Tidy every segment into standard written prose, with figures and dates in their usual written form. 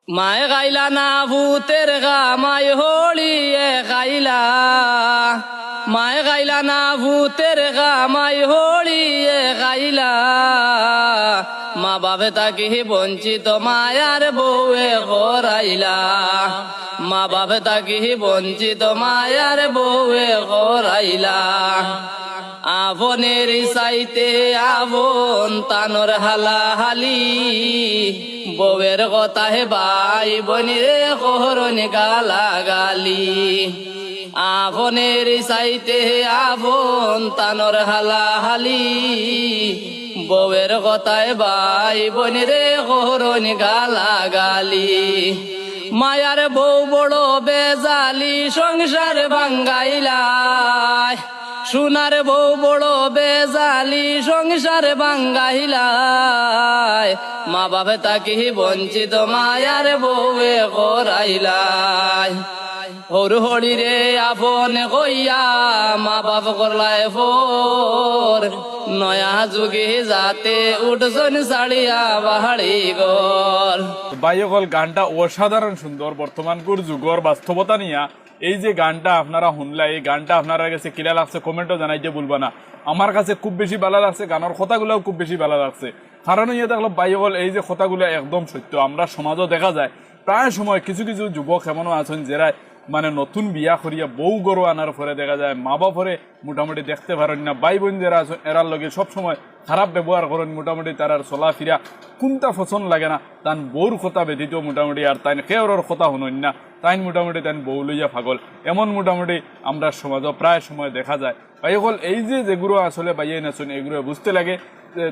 মায়ে গাইলা না ভূতের গা মায় হোলিয়ে গাইলা, মায়ে গাইলা না ভূতের গা মায় হোলিয়ে গাইলা। মা বাপে তাকে বঞ্চিত মায়ার বউয়ে গরাইলা, মা বাপে তাকে বঞ্চিত মায়ার বউয়ে গরাইলা। আবনের চাইতে আবন তানর হালাহালি, বউয়ের কথা হে ভাই বনিরে কোহরন গালাগালি। আবনের চাইতে আবন তানর হালাহালি, বউয়ের কথায় ভাই বনিরে কোহরন গালাগালি। মায়ার বউ বড় বেজালি সংসার ভাঙ্গাইলাই, সোনার বউ বড় বেজালি সংসার ভাঙ্গাইলাই। মা বাপে তাকে বঞ্চিত মায়ার বউয়ে গরাইলাই। হরু হরি রে আপন কইয়া মা বাপ করলাই ফোর, নয়া যুগে যাতে উঠছন ছাড়িয়া বাহাড়ি গর। বাইকল গানটা অসাধারণ সুন্দর, বর্তমান যুগর বাস্তবতা নিয়া এই যে গানটা আপনারা শুনলা, এই গানটা আপনারা কাছে কিলা লাগছে কমেন্টও জানাইতে ভুলবা না। আমার কাছে খুব বেশি ভালো লাগছে, গানের কথাগুলোও খুব বেশি ভালো লাগছে। কারণ ইয়ে দেখলো বাইকল এই যে কথাগুলো একদম সত্য। আমরা সমাজও দেখা যায় প্রায় সময় কিছু কিছু যুবক এমনও আছেন যারা মানে নতুন বিয়া করিয়া বউ গরু আনার পরে দেখা যায় মা বাপরে মোটামুটি দেখতে পারেন না, ভাই বোন যারা আছেন এরার লগে সবসময় খারাপ ব্যবহার করেন। মোটামুটি তার চলাফিরা কোনটা পছন্দ লাগে না, তান বউর কথা ব্যতীত মোটামুটি আর তাই কেউর কথা শুনেন না, তাই মোটামুটি তাই বউ লইয়া পাগল, এমন মোটামুটি আমরা সমাজও প্রায় সময় দেখা যায়। ভাই হল এই যে যেগুলো আসলে বাইয়ে নাচুন এগুলো বুঝতে লাগে যে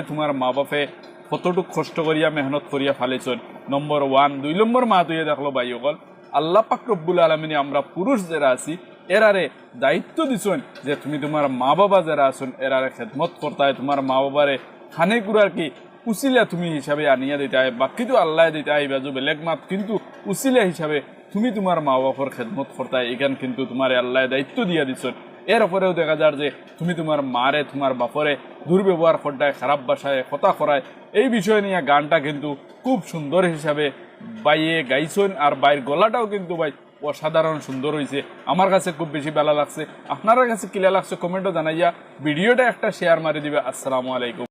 তোমার মা বাপে কতটুক কষ্ট করিয়া মেহনত করিয়া ফালেছন। নম্বর 1। 2 নম্বর মা তুই দেখলো ভাই হল আল্লাহ পাক রব্বুল আলামিনে আমরা পুরুষ যারা আছি এরারে দায়িত্ব দিছেন যে তুমি তোমার মা বাবা যারা আছেন এরারে খেদমত করতে হয়, তোমার মা বাবারে খানে কুড়ার কি উসিলা তুমি হিসাবে আনিয়া দিতে হয়, বাকি তো আল্লাহ দিতে হয় বাজু বেলেগ মাত, কিন্তু উসিলা হিসাবে তুমি তোমার মা বাবার খেদমত করতে হয়, এখান কিন্তু তোমার আল্লাহ দায়িত্ব দিয়া দিছেন। এর উপরেও দেখা যায় যে তুমি তোমার মারে তোমার বাপরে দুর্ব্যবহার করতে খারাপ ভাষায় কথা করায়। এই বিষয় নিয়ে গানটা কিন্তু খুব সুন্দর হিসাবে বাইয়ে গাইছেন, আর বাইর গলাটাও কিন্তু ভাই অসাধারণ সুন্দর হয়েছে। আমার কাছে খুব বেশি ভালো লাগছে। আপনার কাছে কিলা লাগছে কমেন্টও জানাইয়া ভিডিওটা একটা শেয়ার মারি দিবে। আসসালামু আলাইকুম।